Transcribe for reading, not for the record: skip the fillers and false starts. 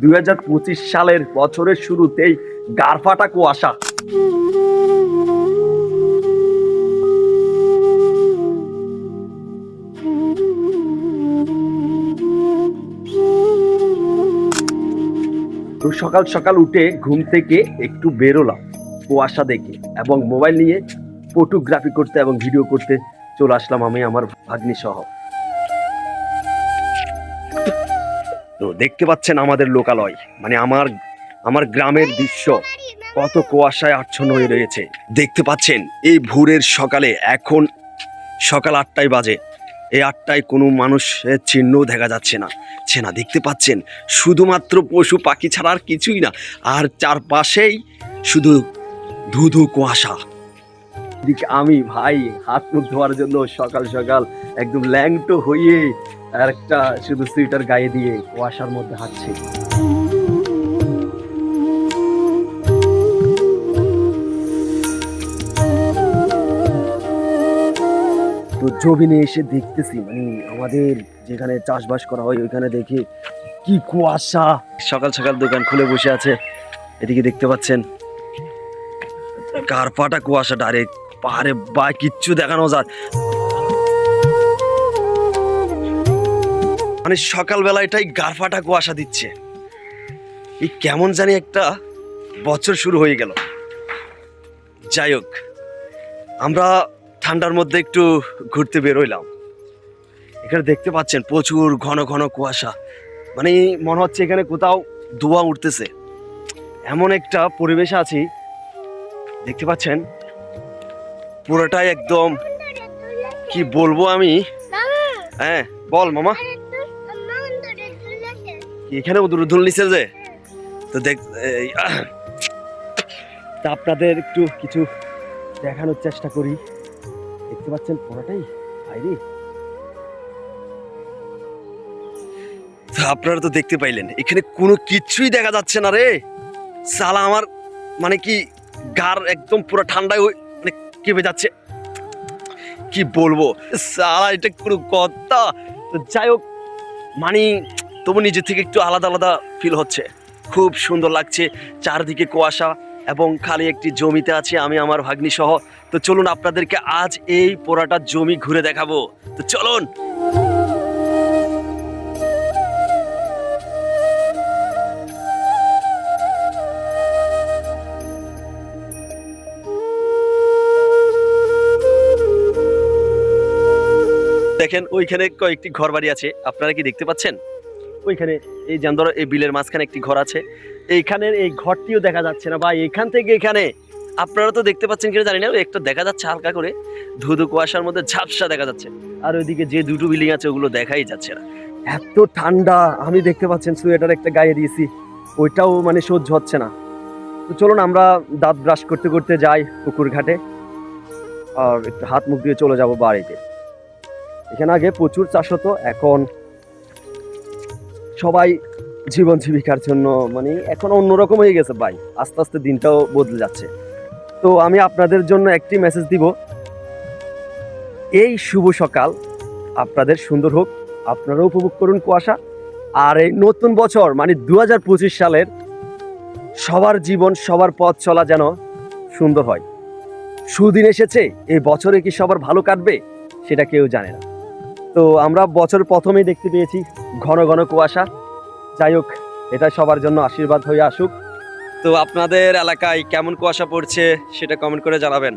2025 সালের বছরের শুরুতেই গারফাটা কুয়াশা। তো সকাল সকাল উঠে ঘুম থেকে একটু বেরোলাম কুয়াশা দেখে, এবং মোবাইল নিয়ে ফটোগ্রাফি করতে এবং ভিডিও করতে চলে আসলাম আমি আমার ভাগ্নি সহ। তো দেখতে পাচ্ছেন আমাদের লোকালয়, মানে আমার গ্রামের দৃশ্য কত কুয়াশায় আচ্ছন্ন হয়ে রয়েছে। দেখতে পাচ্ছেন এই ভোরের সকালে, এখন সকাল 8টায় বাজে, এই 8টায় কোনো মানুষের চিহ্নও দেখা যাচ্ছে না। দেখতে পাচ্ছেন শুধুমাত্র পশু পাখি ছাড়া আর কিছুই না, আর চারপাশেই শুধু ধুধু কুয়াশা। এদিকে আমি ভাই হাত মুখ ধোয়ার জন্য সকাল সকাল একদম ল্যাংটো হয়ে আর একটা শুধু সুইটার গায়ে দিয়ে কুয়াশার মধ্যে হাঁটছি। তো জমিনে এসে দেখতেছি, মানে আমাদের যেখানে চাষবাস করা হয় ওইখানে দেখি কি কুয়াশা। সকাল সকাল দোকান খুলে বসে আছে, এদিকে দেখতে পাচ্ছেন কারপাটা কুয়াশা ডাইরেক্ট পাহাড়ে বা কিচ্ছু দেখানো যায়, মানে সকালবেলাটাই গারফাটা কুয়াশা দিচ্ছে। এই কেমন জানি একটা বছর শুরু হয়ে গেল। যাই হোক, আমরা ঠান্ডার মধ্যে একটু ঘুরতে বেরোইলাম। এখানে দেখতে পাচ্ছেন প্রচুর ঘন ঘন কুয়াশা, মানে মনে হচ্ছে এখানে কোথাও ধোঁয়া উঠতেছে, এমন একটা পরিবেশে আছি। দেখতে পাচ্ছেন পুরোটাই একদম, কি বলবো আমি। হ্যাঁ বল মামা, এখানে উদুল নিচে যে, তো দেখ তা আপনাদের একটু কিছু দেখানোর চেষ্টা করি। দেখতে পাচ্ছেন পুরোটাই বাইরে, আপনারা তো দেখতে পাইলেন এখানে কোনো কিছুই দেখা যাচ্ছে না রে সালা। আমার মানে কি গার একদম পুরো ঠান্ডায় মানে কেঁপে যাচ্ছে, কি বলবো সালা, এটা কোনো কথা। তো যাই হোক, মানে তবু নিজের থেকে একটু আলাদা আলাদা ফিল হচ্ছে, খুব সুন্দর লাগছে। চারদিকে কুয়াশা এবং খালি একটি জমিতে আছে আমি আমার ভাগ্নি সহ। তো চলুন আপনাদেরকে আজ এই পোড়াটা জমি ঘুরে দেখাবো, তো চলুন। দেখেন ওইখানে কয়েকটি ঘর বাড়ি আছে, আপনারা কি দেখতে পাচ্ছেন? ওইখানে এই যেমন ধরো এই বিলের মাঝখানে একটি ঘর আছে, এইখানের এই ঘরটিও দেখা যাচ্ছে না ভাই। এখান থেকে এখানে আপনারা তো দেখতে পাচ্ছেন কিনা জানি না, একটা দেখা যাচ্ছে হালকা করে ধুধু কুয়াশার মধ্যে ঝাপসা দেখা যাচ্ছে, আর ওইদিকে যে দুটো বিল্ডিং আছে ওগুলো দেখাই যাচ্ছে না। এত ঠান্ডা, আমি দেখতে পাচ্ছেন সোয়েটার একটা গায়ে দিয়েছি, ওইটাও মানে সহ্য হচ্ছে না। তো চলুন আমরা দাঁত ব্রাশ করতে করতে যাই পুকুর ঘাটে, আর একটু হাত মুখ দিয়ে চলে যাব বাড়িতে। এখানে আগে প্রচুর চাষ হতো, এখন সবাই জীবন জীবিকার জন্য মানে এখন অন্যরকম হয়ে গেছে ভাই, আস্তে আস্তে দিনটাও বদলে যাচ্ছে। তো আমি আপনাদের জন্য একটি মেসেজ দিব, এই শুভ সকাল আপনাদের সুন্দর হোক, আপনারাও উপভোগ করুন কুয়াশা। আর এই নতুন বছর মানে 2025 সালের সবার জীবন সবার পথ চলা যেন সুন্দর হয়। সুদিন এসেছে, এই বছরে কি সবার ভালো কাটবে সেটা কেউ জানে না। তো আমরা বছর প্রথমেই দেখতে পেয়েছি ঘন ঘন কুয়াশা। যাই হোক, এটা সবার জন্য আশীর্বাদ হয়ে আসুক। তো আপনাদের এলাকায় কেমন কুয়াশা পড়ছে সেটা কমেন্ট করে জানাবেন।